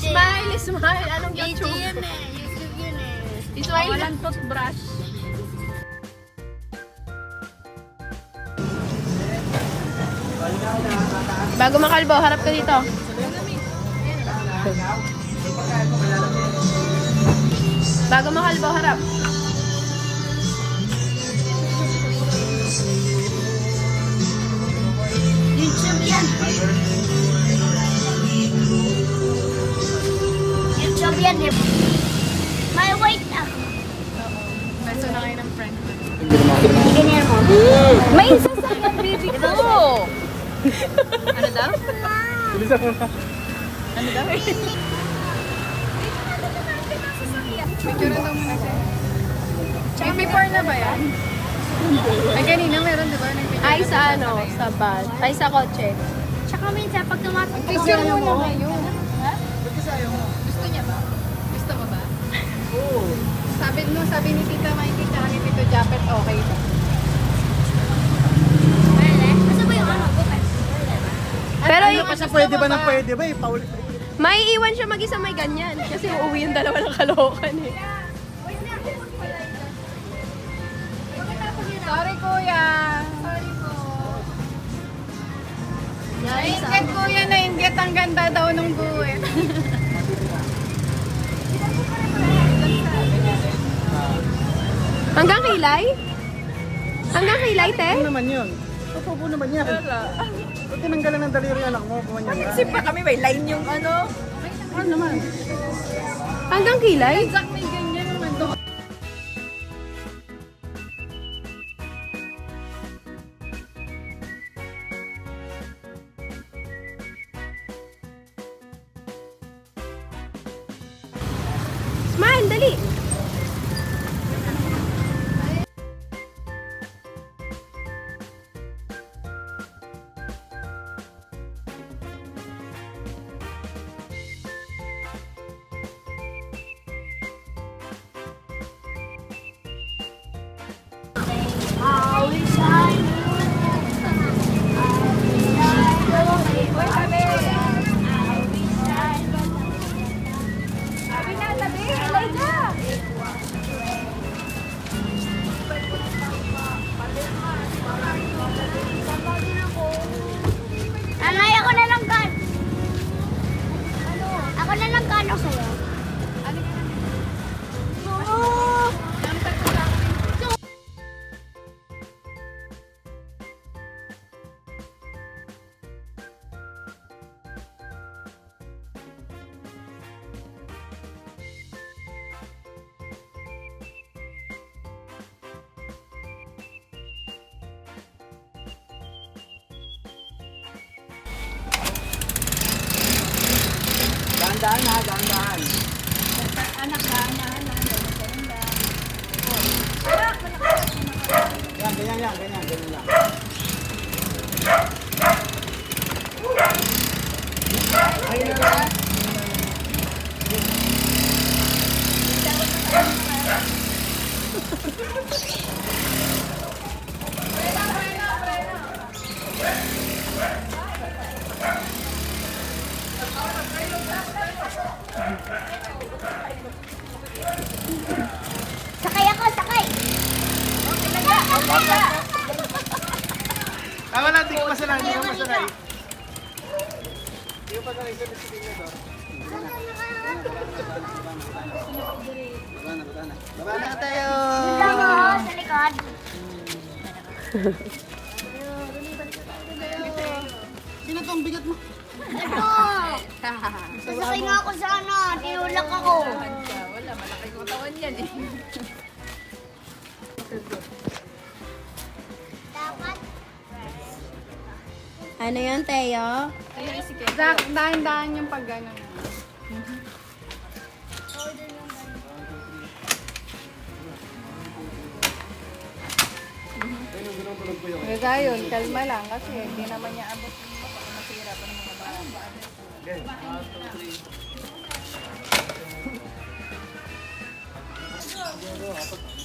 Smile, smile. Anong YouTube? YouTube yun eh. Smile. Walang toothbrush. Bago makalbo, harap ka dito. Bago makalbo, harap. YouTube yan. YouTube yan eh. May wait na. Beso na kayo ng friend. Ganyan mo. May isa sa yan, baby ko. Ano daw? Bilisan mo na. Ano daw? Picture daw muna siya. May before na ba yan? Ay, kanina meron diba? Nag-picture Ay, na sa ano? Sa bus. Ay, sa kotse. Tsaka minsan pag tumatakbo. Picture muna kayo. Ba't kasi ayaw mo? Gusto niya ba? Gusto mo ba? Oo. Sabi ni Tita Mikey tsaka ni Tito Japet, okay ba? Asa ba yung ano? Pero Ano kasi pwede ba na pwede ba eh? Paulit. may iwan siya mag-isa may ganyan. Kasi uuwi yung dalawa ng Caloocan eh. Sorry, Kuya. Sorry po. Nainggit, Kuya. Nainggit. Ang ganda daw nung guwit. Hanggang kilay? Hanggang kilay, te? Ano naman yun? Totoo naman yan. Ba't tinanggalan ng daliri anak mo? Bumanyan ka. Sip pa kami. May line yung ano. Ano naman? Hanggang kilay? Exact may ganyan naman doon. Smile, dali! Nanay, ako na lang kan. Ako na lang kano sa'yo. Dahan-dahan ha, dahan-dahan. Anak ka, anak. Yan, ganyan yan, ganyan, ganyan lang. Ayun na lang. Sakay ako, sakay. Tama lang, di ko masanay, di ko masanay. Di ko masanay sa disiplina to. Baba na tayo. Dito ako, sa likod. Sino tong bigat mo? Ito. Sasakay nga ako sa ano, tinulak ako. Wala, malaki yung katawan yan eh. Dapat. Ano yun, Teo? Zach, dahan-dahan yung pag gano'n. Kaya yun, kalma lang kasi hindi naman niya abot yung baka masira pa ng mga bata. Okay, 1, 2,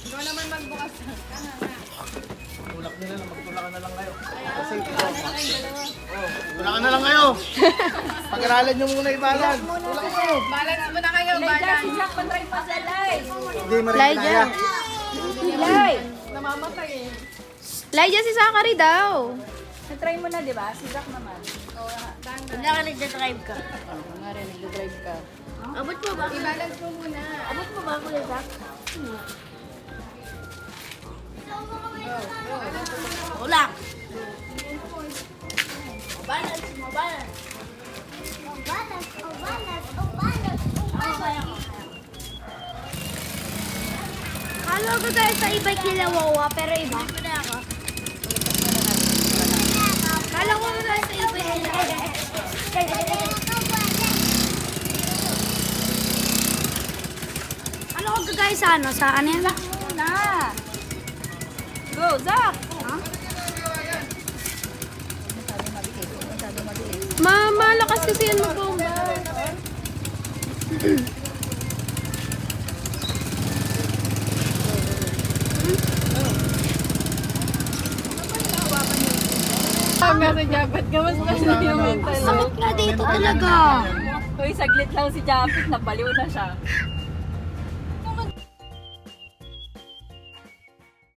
3. Ikaw naman magbukas. Ano na? tinulak nila na magtulakan na lang kayo. Kasi tulakan na lang kayo. Pag-aralan nyo muna ibalan. Tulak mo. Balance mo na kayo, balance. Hindi mo rin kaya. Lai! Namamatay eh. Lai dyan si Zachary daw. Na-try mo na, di ba? Si Zach naman. Wala ka nagdadrive ka. Nga rin, nag-drive ka. Abot mo ba? I-balance mo muna. Abot mo ba, Kuya Zach? Wala. Balance, balance. Balance, balance. Kala ko guys sa e-bike nila wawa, pero iba. Kala ko guys sa e-bike nila. Ano ko guys sa ano? Sa ano yan? Na! Go, Zach! Malakas kasi yan mag-bomba. Meron niya, ba't gamas pa siya yung mental? Sakit nga dito talaga. Uy, saglit lang si Japit, nabaliw na siya.